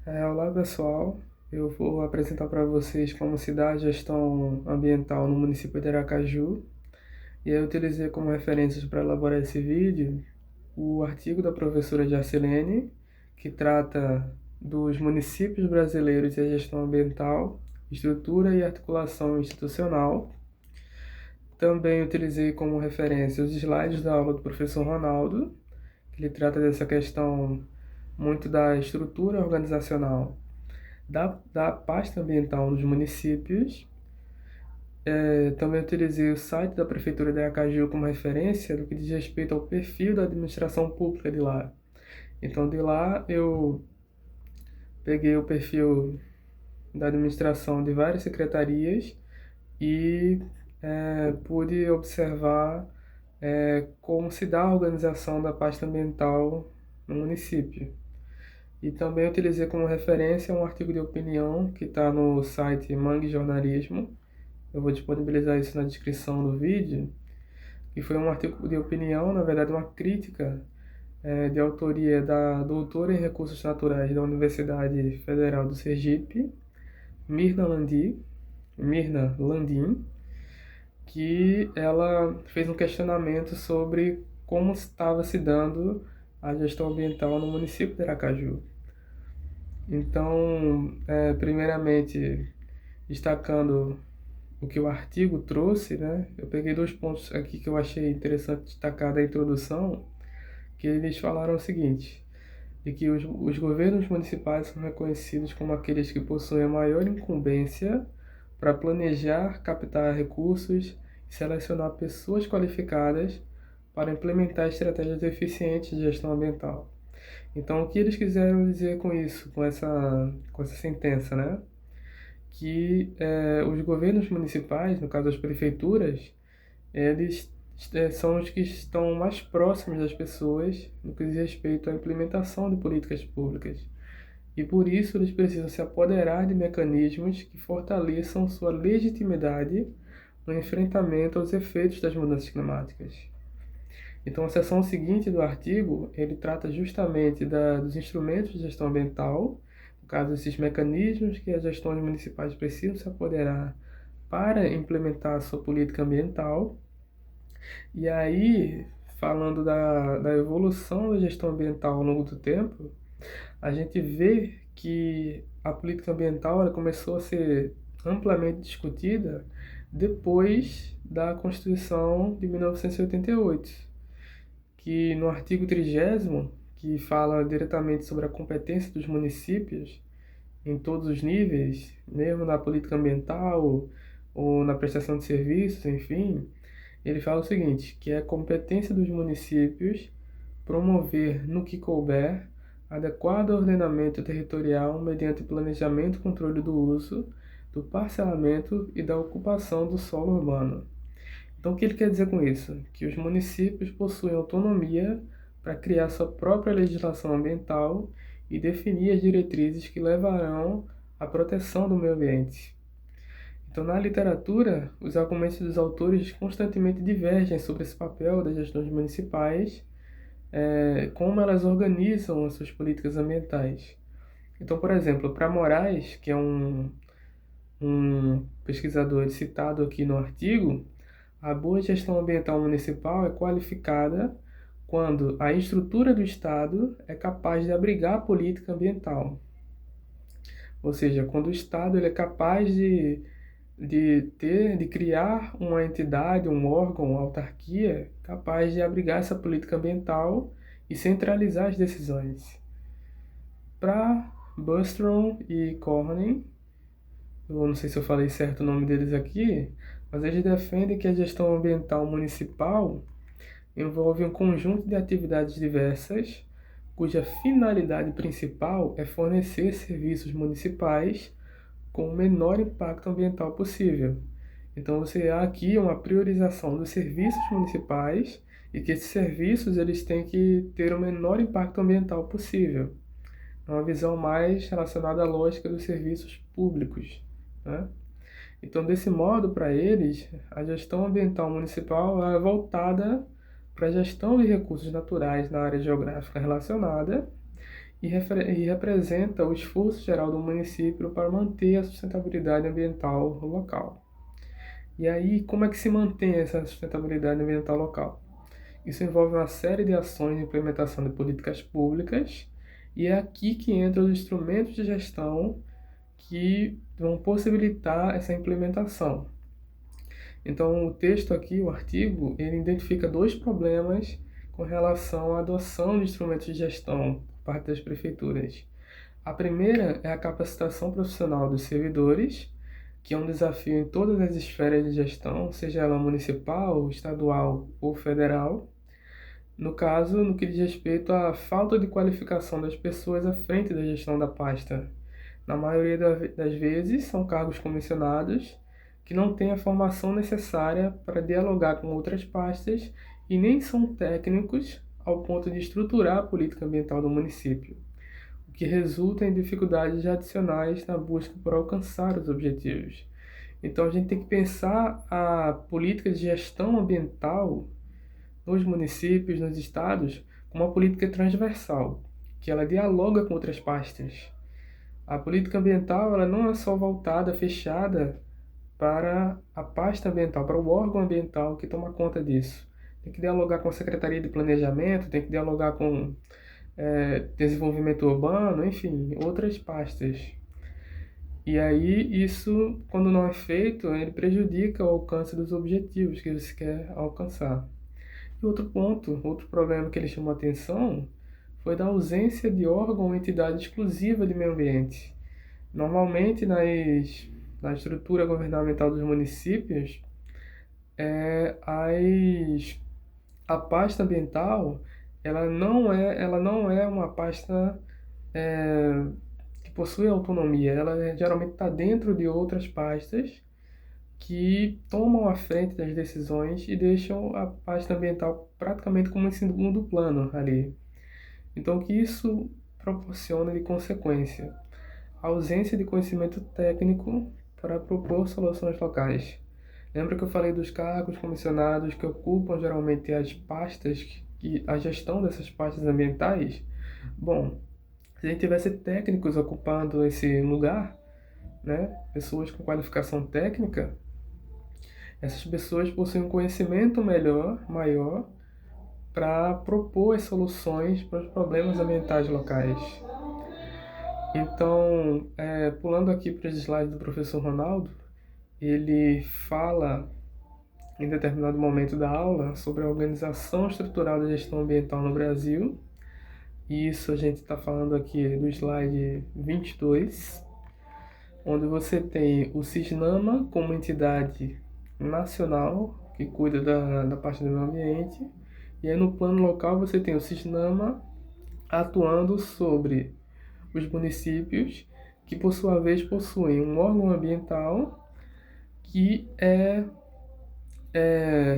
Olá pessoal, eu vou apresentar para vocês como se dá a gestão ambiental no município de Aracaju. E aí eu utilizei como referências para elaborar esse vídeo o artigo da professora Jacilene, que trata dos municípios brasileiros e a gestão ambiental, estrutura e articulação institucional. Também utilizei como referência os slides da aula do professor Ronaldo, que ele trata dessa questão muito da estrutura organizacional da pasta ambiental nos municípios. Também utilizei o site da Prefeitura de Aracaju como referência no que diz respeito ao perfil da administração pública de lá. Então, de lá eu peguei o perfil da administração de várias secretarias e pude observar como se dá a organização da pasta ambiental no município. E também utilizei como referência um artigo de opinião que está no site Mangue Jornalismo. Eu vou disponibilizar isso na descrição do vídeo. E foi um artigo de opinião, na verdade uma crítica de autoria da doutora em Recursos Naturais da Universidade Federal do Sergipe, Mirna Landim, que ela fez um questionamento sobre como estava se dando a gestão ambiental no município de Aracaju. Então, primeiramente, destacando o que o artigo trouxe, né? Eu peguei dois pontos aqui que eu achei interessante destacar da introdução, que eles falaram o seguinte, de que os governos municipais são reconhecidos como aqueles que possuem a maior incumbência para planejar, captar recursos e selecionar pessoas qualificadas para implementar estratégias eficientes de gestão ambiental. Então, o que eles quiseram dizer com isso, com essa sentença, né? Que os governos municipais, no caso as prefeituras, eles são os que estão mais próximos das pessoas no que diz respeito à implementação de políticas públicas. E por isso eles precisam se apoderar de mecanismos que fortaleçam sua legitimidade no enfrentamento aos efeitos das mudanças climáticas. Então, a seção seguinte do artigo, ele trata justamente dos instrumentos de gestão ambiental, no caso, esses mecanismos que as gestões municipais precisam se apoderar para implementar a sua política ambiental. E aí, falando da evolução da gestão ambiental ao longo do tempo, a gente vê que a política ambiental ela começou a ser amplamente discutida depois da Constituição de 1988, que no artigo 30º, que fala diretamente sobre a competência dos municípios em todos os níveis, mesmo na política ambiental ou na prestação de serviços, enfim, ele fala o seguinte, que é a competência dos municípios promover, no que couber, adequado ordenamento territorial mediante planejamento e controle do uso, do parcelamento e da ocupação do solo urbano. Então, o que ele quer dizer com isso? Que os municípios possuem autonomia para criar sua própria legislação ambiental e definir as diretrizes que levarão à proteção do meio ambiente. Então, na literatura, os argumentos dos autores constantemente divergem sobre esse papel das gestões municipais, como elas organizam as suas políticas ambientais. Então, por exemplo, para Moraes, que é um pesquisador citado aqui no artigo, a boa gestão ambiental municipal é qualificada quando a estrutura do Estado é capaz de abrigar a política ambiental. Ou seja, quando o Estado ele é capaz de criar uma entidade, um órgão, uma autarquia capaz de abrigar essa política ambiental e centralizar as decisões. Para Bostrom e Cornyn, eu não sei se eu falei certo o nome deles aqui, mas eles defendem que a gestão ambiental municipal envolve um conjunto de atividades diversas, cuja finalidade principal é fornecer serviços municipais com o menor impacto ambiental possível. Então você há aqui uma priorização dos serviços municipais e que esses serviços eles têm que ter o menor impacto ambiental possível. É uma visão mais relacionada à lógica dos serviços públicos, né? Então, desse modo, para eles, a gestão ambiental municipal é voltada para a gestão de recursos naturais na área geográfica relacionada e representa o esforço geral do município para manter a sustentabilidade ambiental local. E aí, como é que se mantém essa sustentabilidade ambiental local? Isso envolve uma série de ações de implementação de políticas públicas, e é aqui que entram os instrumentos de gestão que vão possibilitar essa implementação. Então, o texto aqui, o artigo, ele identifica dois problemas com relação à adoção de instrumentos de gestão por parte das prefeituras. A primeira é a capacitação profissional dos servidores, que é um desafio em todas as esferas de gestão, seja ela municipal, estadual ou federal. No caso, no que diz respeito à falta de qualificação das pessoas à frente da gestão da pasta. Na maioria das vezes, são cargos comissionados que não têm a formação necessária para dialogar com outras pastas e nem são técnicos ao ponto de estruturar a política ambiental do município, o que resulta em dificuldades adicionais na busca por alcançar os objetivos. Então, a gente tem que pensar a política de gestão ambiental nos municípios, nos estados, como uma política transversal, que ela dialoga com outras pastas. A política ambiental ela não é só voltada, fechada para a pasta ambiental, para o órgão ambiental que toma conta disso. Tem que dialogar com a Secretaria de Planejamento, tem que dialogar com desenvolvimento urbano, enfim, outras pastas. E aí, isso, quando não é feito, ele prejudica o alcance dos objetivos que você quer alcançar. E outro ponto, outro problema que ele chamou a atenção foi da ausência de órgão ou entidade exclusiva de meio ambiente. Normalmente, na estrutura governamental dos municípios, a pasta ambiental ela não é uma pasta que possui autonomia. Ela geralmente está dentro de outras pastas que tomam a frente das decisões e deixam a pasta ambiental praticamente como em segundo plano ali. Então, o que isso proporciona de consequência? A ausência de conhecimento técnico para propor soluções locais. Lembra que eu falei dos cargos comissionados que ocupam geralmente as pastas, a gestão dessas pastas ambientais? Bom, se a gente tivesse técnicos ocupando esse lugar, né, pessoas com qualificação técnica, essas pessoas possuem um conhecimento maior, para propor as soluções para os problemas ambientais locais. Então, pulando aqui para os slides do professor Ronaldo, ele fala em determinado momento da aula sobre a organização estrutural da gestão ambiental no Brasil. E isso a gente está falando aqui do slide 22, onde você tem o CISNAMA como entidade nacional que cuida da parte do meio ambiente. E aí no plano local você tem o CISNAMA atuando sobre os municípios, que por sua vez possuem um órgão ambiental que é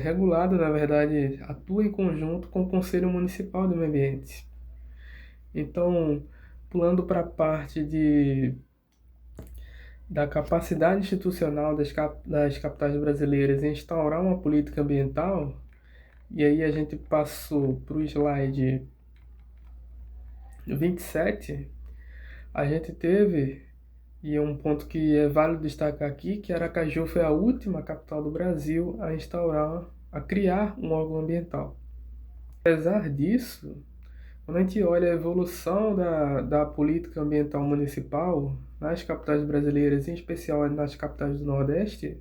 regulado, na verdade, atua em conjunto com o Conselho Municipal do Meio Ambiente. Então, pulando para a parte da capacidade institucional das capitais brasileiras em instaurar uma política ambiental, e aí a gente passou para o slide 27, a gente teve, e é um ponto que é válido destacar aqui, que Aracaju foi a última capital do Brasil a criar um órgão ambiental. Apesar disso, quando a gente olha a evolução da política ambiental municipal nas capitais brasileiras, em especial nas capitais do Nordeste,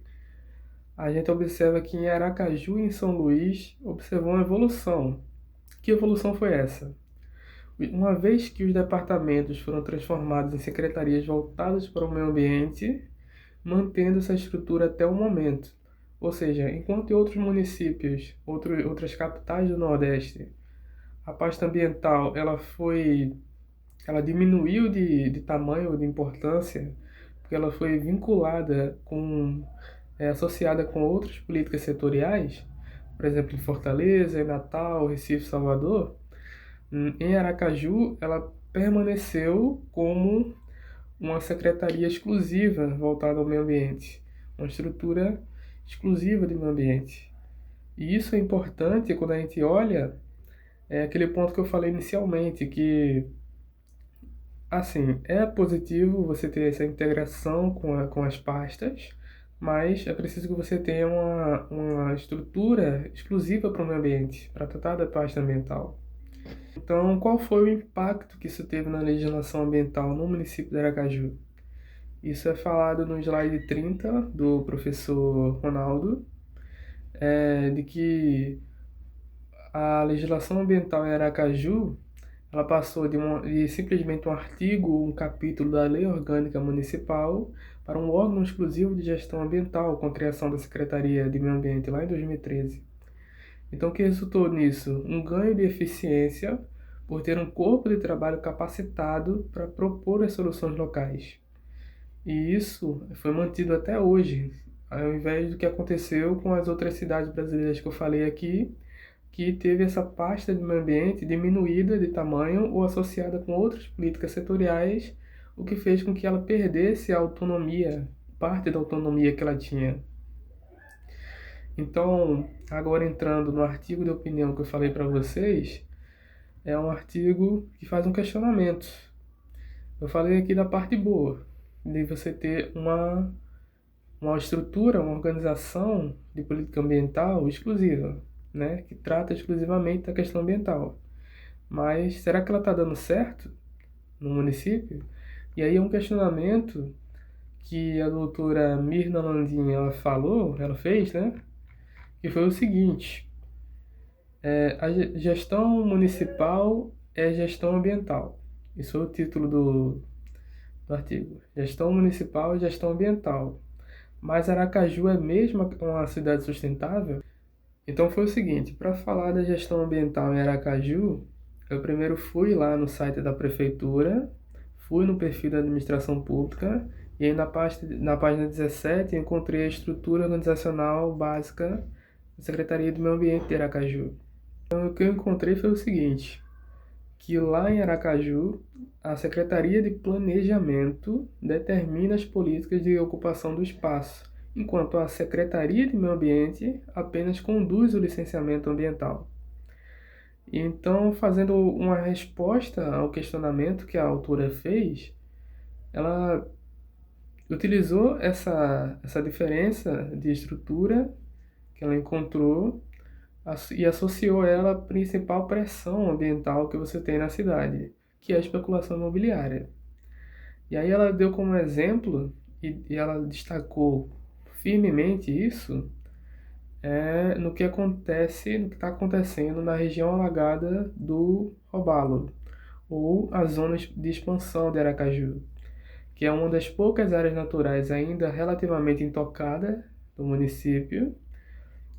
a gente observa que em Aracaju e em São Luís observou uma evolução. Que evolução foi essa? Uma vez que os departamentos foram transformados em secretarias voltadas para o meio ambiente, mantendo essa estrutura até o momento. Ou seja, enquanto em outros municípios, outras capitais do Nordeste, a pasta ambiental ela diminuiu de tamanho, de importância, porque ela foi vinculada associada com outras políticas setoriais, por exemplo, em Fortaleza, em Natal, Recife, Salvador. Em Aracaju, ela permaneceu como uma secretaria exclusiva voltada ao meio ambiente, uma estrutura exclusiva de meio ambiente. E isso é importante quando a gente olha aquele ponto que eu falei inicialmente, que Assim, é positivo você ter essa integração com as pastas, mas é preciso que você tenha uma estrutura exclusiva para o meio ambiente, para tratar da pasta ambiental. Então, qual foi o impacto que isso teve na legislação ambiental no município de Aracaju? Isso é falado no slide 30 do professor Ronaldo, de que a legislação ambiental em Aracaju ela passou de simplesmente um artigo, um capítulo da Lei Orgânica Municipal para um órgão exclusivo de gestão ambiental com a criação da Secretaria de Meio Ambiente lá em 2013. Então, o que resultou nisso? Um ganho de eficiência por ter um corpo de trabalho capacitado para propor as soluções locais. E isso foi mantido até hoje, ao invés do que aconteceu com as outras cidades brasileiras que eu falei aqui, que teve essa pasta de meio ambiente diminuída de tamanho ou associada com outras políticas setoriais, o que fez com que ela perdesse a autonomia, parte da autonomia que ela tinha. Então, agora entrando no artigo de opinião que eu falei para vocês, é um artigo que faz um questionamento. Eu falei aqui da parte boa, de você ter uma estrutura, uma organização de política ambiental exclusiva, né, que trata exclusivamente da questão ambiental. Mas será que ela está dando certo no município? E aí é um questionamento que a doutora Mirna Landim ela fez, né, que foi o seguinte: a gestão municipal é gestão ambiental. Isso foi o título do artigo. Gestão municipal e gestão ambiental. Mas Aracaju é mesmo uma cidade sustentável? Então foi o seguinte, para falar da gestão ambiental em Aracaju, eu primeiro fui lá no site da prefeitura, fui no perfil da administração pública e aí na página 17 encontrei a estrutura organizacional básica da Secretaria do Meio Ambiente de Aracaju. Então o que eu encontrei foi o seguinte, que lá em Aracaju, a Secretaria de Planejamento determina as políticas de ocupação do espaço, enquanto a Secretaria de Meio Ambiente apenas conduz o licenciamento ambiental. Então, fazendo uma resposta ao questionamento que a autora fez, ela utilizou essa diferença de estrutura que ela encontrou e associou ela à principal pressão ambiental que você tem na cidade, que é a especulação imobiliária. E aí ela deu como exemplo, e ela destacou firmemente isso, no que acontece, no que está acontecendo na região alagada do Robalo, ou a zona de expansão de Aracaju, que é uma das poucas áreas naturais ainda relativamente intocada do município,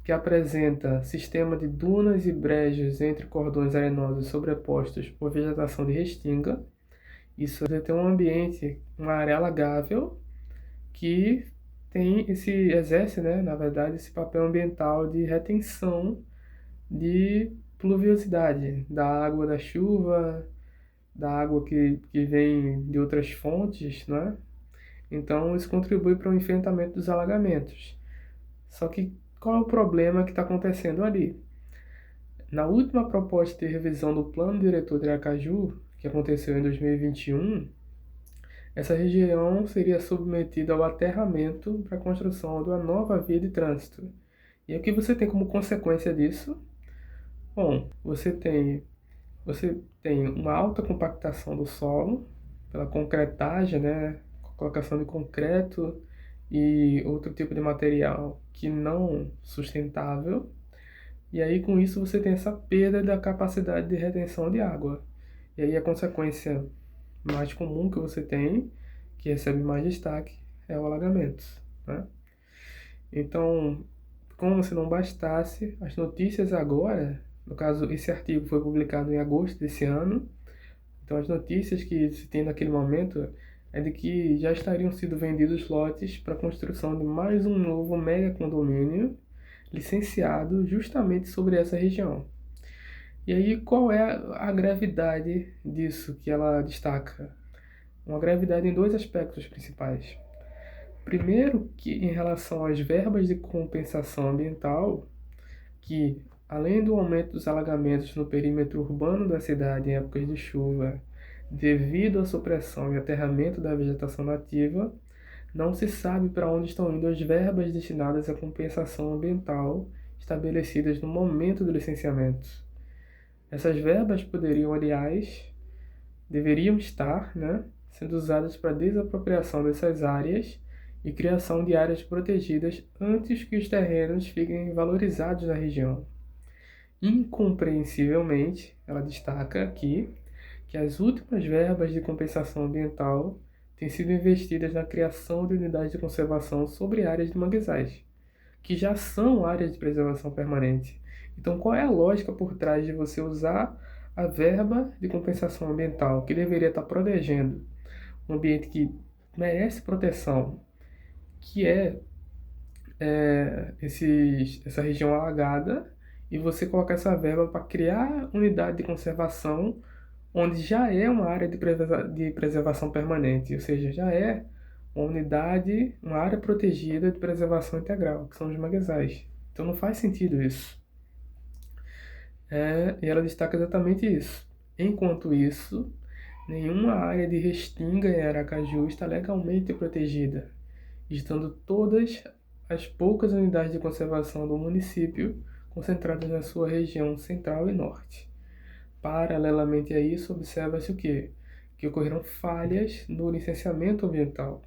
que apresenta sistema de dunas e brejos entre cordões arenosos sobrepostos por vegetação de restinga. Isso tem um ambiente, uma área alagável que exerce, né, na verdade, esse papel ambiental de retenção de pluviosidade, da água da chuva, da água que vem de outras fontes, né? Então, isso contribui para o enfrentamento dos alagamentos. Só que qual é o problema que está acontecendo ali? Na última proposta de revisão do Plano Diretor de Aracaju, que aconteceu em 2021, essa região seria submetida ao aterramento para a construção de uma nova via de trânsito. E o que você tem como consequência disso? Bom, você tem uma alta compactação do solo, pela concretagem, né? Colocação de concreto e outro tipo de material que não sustentável. E aí, com isso, você tem essa perda da capacidade de retenção de água. E aí, a consequência mais comum que você tem, que recebe mais destaque, é o alagamento, né? Então, como se não bastasse, as notícias agora, no caso, esse artigo foi publicado em agosto desse ano, então as notícias que se tem naquele momento é de que já estariam sido vendidos lotes para a construção de mais um novo mega condomínio licenciado justamente sobre essa região. E aí, qual é a gravidade disso que ela destaca? Uma gravidade em dois aspectos principais. Primeiro, que em relação às verbas de compensação ambiental, que além do aumento dos alagamentos no perímetro urbano da cidade em épocas de chuva, Devido à supressão e aterramento da vegetação nativa, não se sabe para onde estão indo as verbas destinadas à compensação ambiental estabelecidas no momento do licenciamento. Essas verbas poderiam, aliás, deveriam estar, sendo usadas para desapropriação dessas áreas e criação de áreas protegidas antes que os terrenos fiquem valorizados na região. Incompreensivelmente, ela destaca aqui que as últimas verbas de compensação ambiental têm sido investidas na criação de unidades de conservação sobre áreas de manguezais, que já são áreas de preservação permanente. Então, qual é a lógica por trás de você usar a verba de compensação ambiental, que deveria estar protegendo um ambiente que merece proteção, que essa região alagada, e você colocar essa verba para criar unidade de conservação onde já é uma área de preservação permanente, ou seja, já é uma área protegida de preservação integral, que são os manguezais. Então não faz sentido isso. E ela destaca exatamente isso. Enquanto isso, nenhuma área de restinga em Aracaju está legalmente protegida, estando todas as poucas unidades de conservação do município concentradas na sua região central e norte. Paralelamente a isso, observa-se o quê? Que ocorreram falhas no licenciamento ambiental.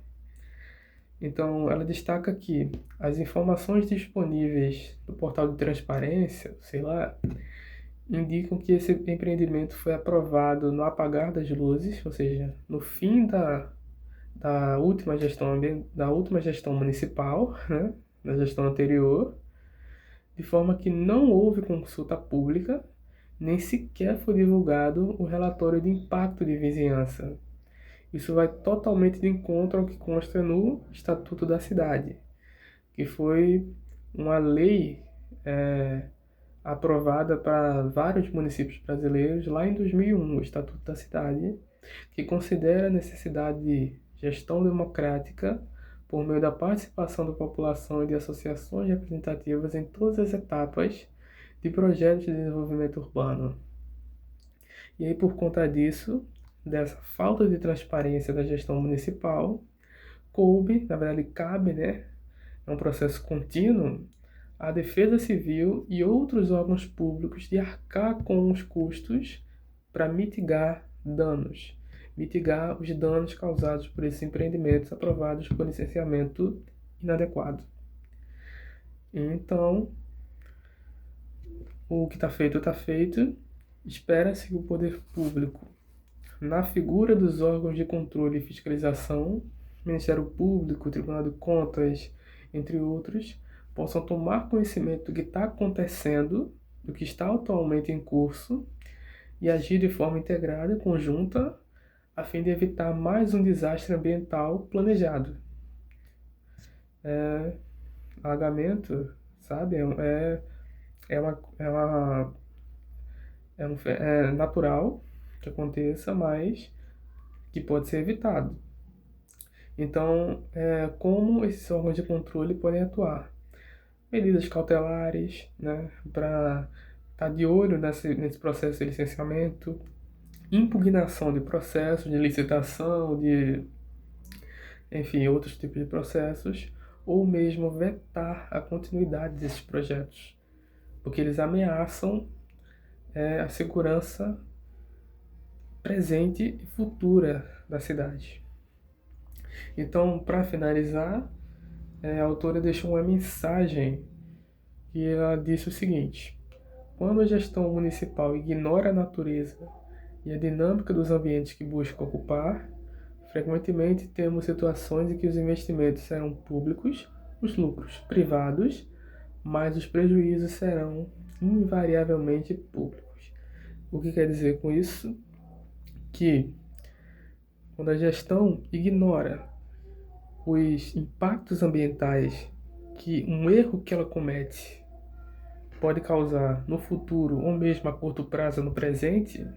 Então, ela destaca que as informações disponíveis no portal de transparência, indicam que esse empreendimento foi aprovado no apagar das luzes, ou seja, no fim da última gestão municipal, da gestão anterior, de forma que não houve consulta pública, nem sequer foi divulgado o relatório de impacto de vizinhança. Isso vai totalmente de encontro ao que consta no Estatuto da Cidade, que foi uma lei aprovada para vários municípios brasileiros lá em 2001, o Estatuto da Cidade, que considera a necessidade de gestão democrática por meio da participação da população e de associações representativas em todas as etapas de projetos de desenvolvimento urbano. E aí, por conta disso, dessa falta de transparência da gestão municipal, cabe, é um processo contínuo, a Defesa Civil e outros órgãos públicos de arcar com os custos para mitigar os danos causados por esses empreendimentos aprovados por licenciamento inadequado. Então, o que está feito está feito. Espera-se que o poder público, na figura dos órgãos de controle e fiscalização, Ministério Público, Tribunal de Contas, entre outros, possam tomar conhecimento do que está acontecendo, do que está atualmente em curso, e agir de forma integrada e conjunta, a fim de evitar mais um desastre ambiental planejado. Alagamento, sabe, é natural que aconteça, mas que pode ser evitado. Então, como esses órgãos de controle podem atuar? Medidas cautelares, para estar de olho nesse processo de licenciamento, impugnação de processos, de licitação, enfim, outros tipos de processos, ou mesmo vetar a continuidade desses projetos, porque eles ameaçam a segurança presente e futura da cidade. Então, para finalizar, a autora deixou uma mensagem que ela disse o seguinte: quando a gestão municipal ignora a natureza e a dinâmica dos ambientes que busca ocupar, frequentemente temos situações em que os investimentos serão públicos, os lucros privados, mas os prejuízos serão invariavelmente públicos. O que quer dizer com isso? Que quando a gestão ignora os impactos ambientais que um erro que ela comete pode causar no futuro ou mesmo a curto prazo no presente,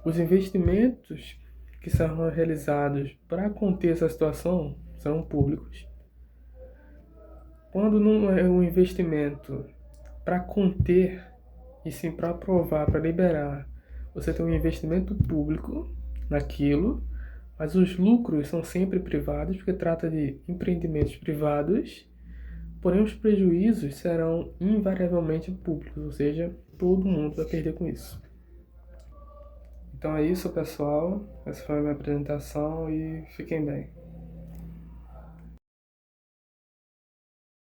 os investimentos que serão realizados para conter essa situação serão públicos. Quando não é um investimento para conter, e sim para aprovar, para liberar você tem um investimento público naquilo, mas os lucros são sempre privados, porque trata de empreendimentos privados, porém os prejuízos serão invariavelmente públicos, ou seja, todo mundo vai perder com isso. Então é isso, pessoal. Essa foi a minha apresentação e fiquem bem.